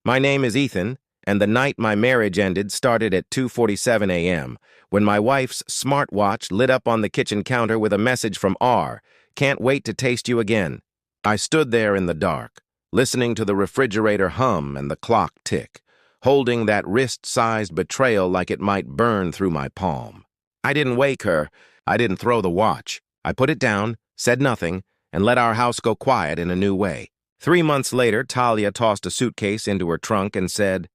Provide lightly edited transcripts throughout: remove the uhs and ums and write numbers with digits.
My name is Ethan, and the night my marriage ended started at 2:47 a.m. when my wife's smartwatch lit up on the kitchen counter with a message from R. Can't wait to taste you again. I stood there in the dark, listening to the refrigerator hum and the clock tick, holding that wrist-sized betrayal like it might burn through my palm. I didn't wake her. I didn't throw the watch. I put it down, said nothing, and let our house go quiet in a new way. 3 months later, Talia tossed a suitcase into her trunk and said,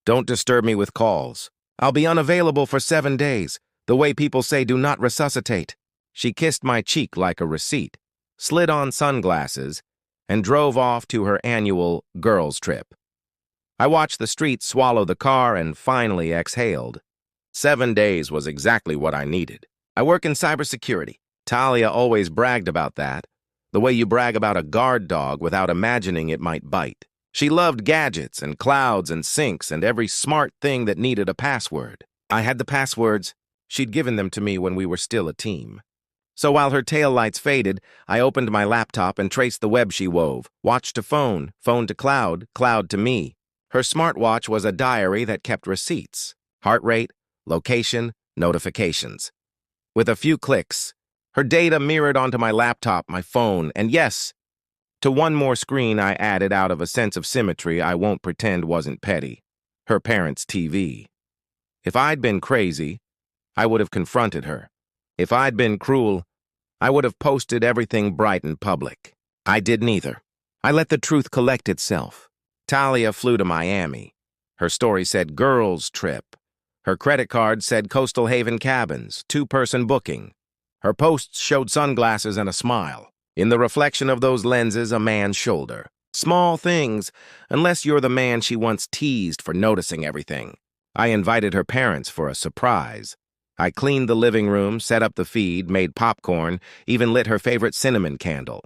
"Don't disturb me with calls. I'll be unavailable for 7 days, the way people say do not resuscitate." She kissed my cheek like a receipt, slid on sunglasses, and drove off to her annual girls' trip. I watched the streets swallow the car and finally exhaled. 7 days was exactly what I needed. I work in cybersecurity. Talia always bragged about that, the way you brag about a guard dog without imagining it might bite. She loved gadgets and clouds and syncs and every smart thing that needed a password. I had the passwords. She'd given them to me when we were still a team. So while her taillights faded, I opened my laptop and traced the web she wove, watch to phone, phone to cloud, cloud to me. Her smartwatch was a diary that kept receipts, heart rate, location, notifications. With a few clicks, her data mirrored onto my laptop, my phone, and yes, to one more screen I added out of a sense of symmetry I won't pretend wasn't petty, her parents' TV. If I'd been crazy, I would have confronted her. If I'd been cruel, I would have posted everything bright and public. I did neither. I let the truth collect itself. Talia flew to Miami. Her story said girls' trip. Her credit card said Coastal Haven Cabins, 2-person booking. Her posts showed sunglasses and a smile. In the reflection of those lenses, a man's shoulder. Small things, unless you're the man she once teased for noticing everything. I invited her parents for a surprise. I cleaned the living room, set up the feed, made popcorn, even lit her favorite cinnamon candle.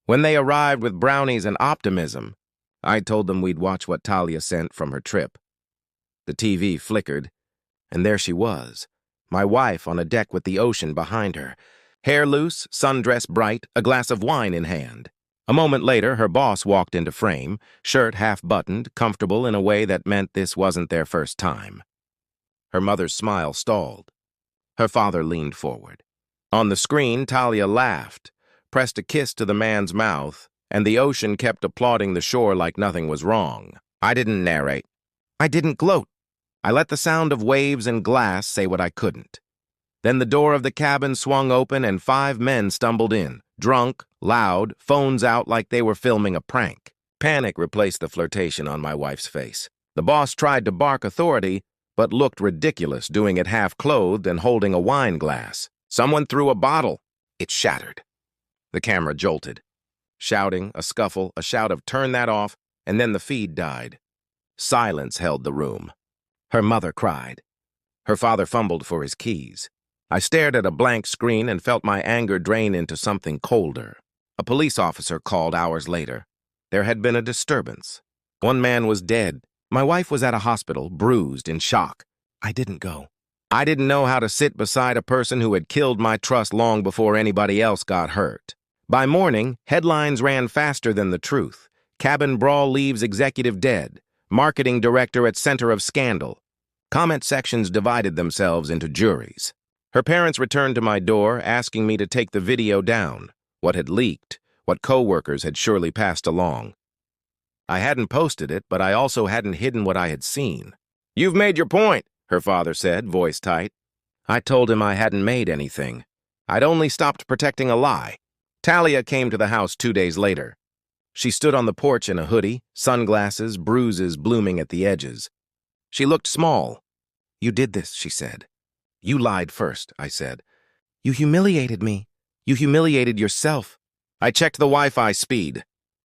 When they arrived with brownies and optimism, I told them we'd watch what Talia sent from her trip. The TV flickered, and there she was, my wife on a deck with the ocean behind her, hair loose, sundress bright, a glass of wine in hand. A moment later, her boss walked into frame, shirt half-buttoned, comfortable in a way that meant this wasn't their first time. Her mother's smile stalled. Her father leaned forward. On the screen, Talia laughed, pressed a kiss to the man's mouth, and the ocean kept applauding the shore like nothing was wrong. I didn't narrate. I didn't gloat. I let the sound of waves and glass say what I couldn't. Then the door of the cabin swung open and 5 men stumbled in, drunk, loud, phones out like they were filming a prank. Panic replaced the flirtation on my wife's face. The boss tried to bark authority, but looked ridiculous doing it half-clothed and holding a wine glass. Someone threw a bottle. It shattered. The camera jolted. Shouting, a scuffle, a shout of "turn that off," and then the feed died. Silence held the room. Her mother cried. Her father fumbled for his keys. I stared at a blank screen and felt my anger drain into something colder. A police officer called hours later. There had been a disturbance. 1 man was dead. My wife was at a hospital, bruised, in shock. I didn't go. I didn't know how to sit beside a person who had killed my trust long before anybody else got hurt. By morning, headlines ran faster than the truth. Cabin brawl leaves executive dead. Marketing director at center of scandal. Comment sections divided themselves into juries. Her parents returned to my door, asking me to take the video down, what had leaked, what co-workers had surely passed along. I hadn't posted it, but I also hadn't hidden what I had seen. "You've made your point," her father said, voice tight. I told him I hadn't made anything. I'd only stopped protecting a lie. Talia came to the house 2 days later. She stood on the porch in a hoodie, sunglasses, bruises blooming at the edges. She looked small. "You did this," she said. "You lied first," I said. "You humiliated me. You humiliated yourself." I checked the Wi-Fi speed.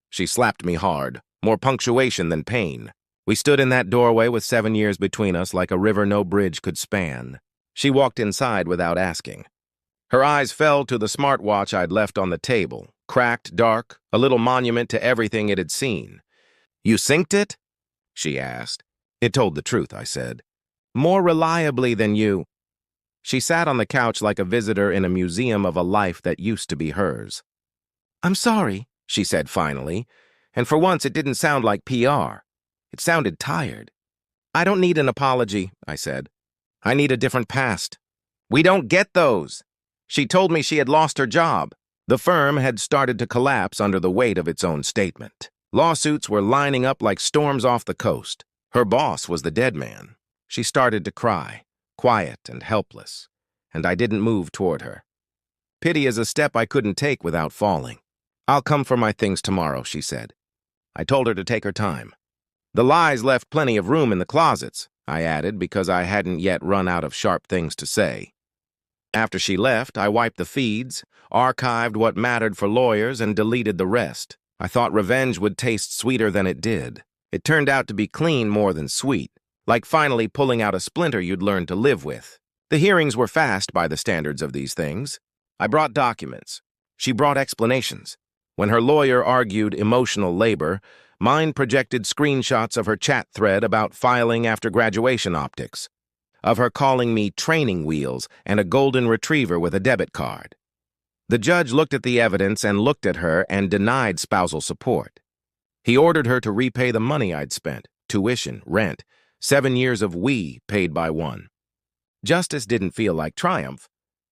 She slapped me hard, more punctuation than pain. We stood in that doorway with 7 years between us like a river no bridge could span. She walked inside without asking. Her eyes fell to the smartwatch I'd left on the table, cracked, dark, a little monument to everything it had seen. "You synced it?" she asked. "It told the truth," I said. "More reliably than you." She sat on the couch like a visitor in a museum of a life that used to be hers. "I'm sorry," she said finally, and for once it didn't sound like PR. It sounded tired. "I don't need an apology," I said. "I need a different past." "We don't get those." She told me she had lost her job. The firm had started to collapse under the weight of its own statement. Lawsuits were lining up like storms off the coast. Her boss was the dead man. She started to cry, quiet and helpless, and I didn't move toward her. Pity is a step I couldn't take without falling. "I'll come for my things tomorrow," she said. I told her to take her time. "The lies left plenty of room in the closets," I added, because I hadn't yet run out of sharp things to say. After she left, I wiped the feeds, archived what mattered for lawyers, and deleted the rest. I thought revenge would taste sweeter than it did. It turned out to be clean more than sweet, like finally pulling out a splinter you'd learned to live with. The hearings were fast by the standards of these things. I brought documents. She brought explanations. When her lawyer argued emotional labor, mine projected screenshots of her chat thread about filing after graduation optics, of her calling me training wheels and a golden retriever with a debit card. The judge looked at the evidence and looked at her and denied spousal support. He ordered her to repay the money I'd spent, tuition, rent, 7 years of paid by one. Justice didn't feel like triumph.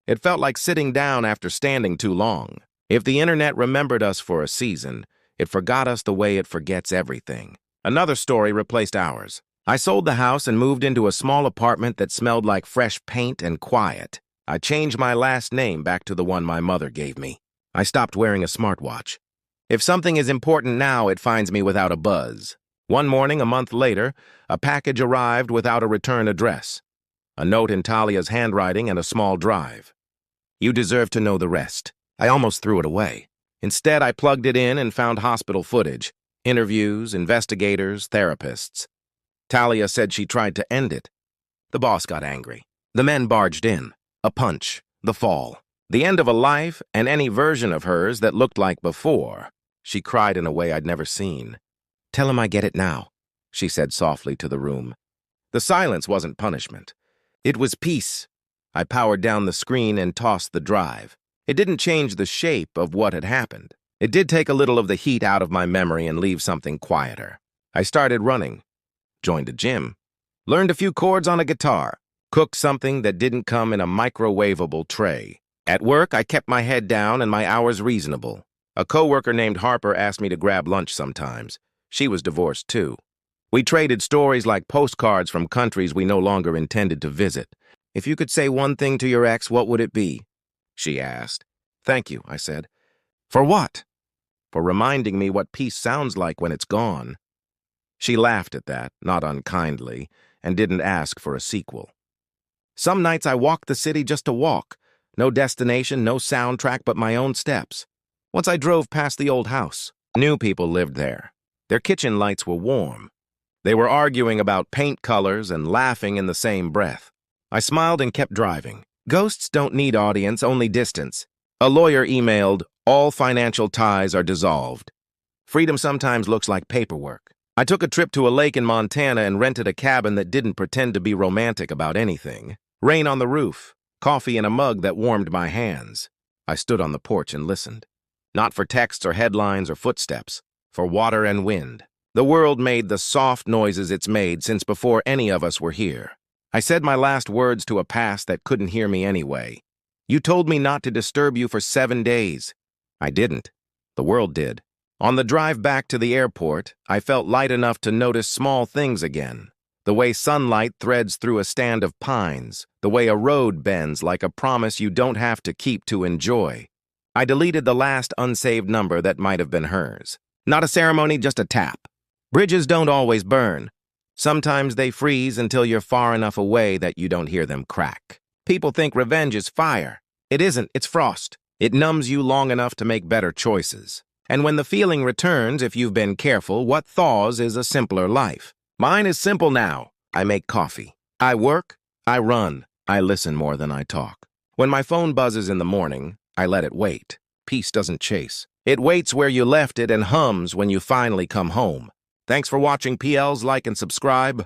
It felt like sitting down after standing too long. If the internet remembered us for a season, it forgot us the way it forgets everything. Another story replaced ours. I sold the house and moved into a small apartment that smelled like fresh paint and quiet. I changed my last name back to the one my mother gave me. I stopped wearing a smartwatch. If something is important now, it finds me without a buzz. One morning, a month later, a package arrived without a return address. A note in Talia's handwriting and a small drive. "You deserve to know the rest." I almost threw it away. Instead, I plugged it in and found hospital footage, interviews, investigators, therapists. Talia said she tried to end it. The boss got angry. The men barged in. A punch, the fall, the end of a life and any version of hers that looked like before. She cried in a way I'd never seen. "Tell him I get it now," she said softly to the room. The silence wasn't punishment. It was peace. I powered down the screen and tossed the drive. It didn't change the shape of what had happened. It did take a little of the heat out of my memory and leave something quieter. I started running, joined a gym, learned a few chords on a guitar, cooked something that didn't come in a microwavable tray. At work, I kept my head down and my hours reasonable. A coworker named Harper asked me to grab lunch sometimes. She was divorced too. We traded stories like postcards from countries we no longer intended to visit. "If you could say one thing to your ex, what would it be?" she asked. "Thank you," I said. "For what?" "For reminding me what peace sounds like when it's gone." She laughed at that, not unkindly, and didn't ask for a sequel. Some nights I walked the city just to walk. No destination, no soundtrack, but my own steps. Once I drove past the old house. New people lived there. Their kitchen lights were warm. They were arguing about paint colors and laughing in the same breath. I smiled and kept driving. Ghosts don't need audience, only distance. A lawyer emailed, "All financial ties are dissolved." Freedom sometimes looks like paperwork. I took a trip to a lake in Montana and rented a cabin that didn't pretend to be romantic about anything. Rain on the roof, coffee in a mug that warmed my hands. I stood on the porch and listened. Not for texts or headlines or footsteps, for water and wind. The world made the soft noises it's made since before any of us were here. I said my last words to a past that couldn't hear me anyway. "You told me not to disturb you for 7 days. I didn't. The world did. On the drive back to the airport, I felt light enough to notice small things again. The way sunlight threads through a stand of pines, the way a road bends like a promise you don't have to keep to enjoy. I deleted the last unsaved number that might have been hers. Not a ceremony, just a tap. Bridges don't always burn. Sometimes they freeze until you're far enough away that you don't hear them crack. People think revenge is fire. It isn't, it's frost. It numbs you long enough to make better choices. And when the feeling returns, if you've been careful, what thaws is a simpler life. Mine is simple now. I make coffee. I work. I run. I listen more than I talk. When my phone buzzes in the morning, I let it wait. Peace doesn't chase. It waits where you left it and hums when you finally come home. Thanks for watching PLs. Like and subscribe.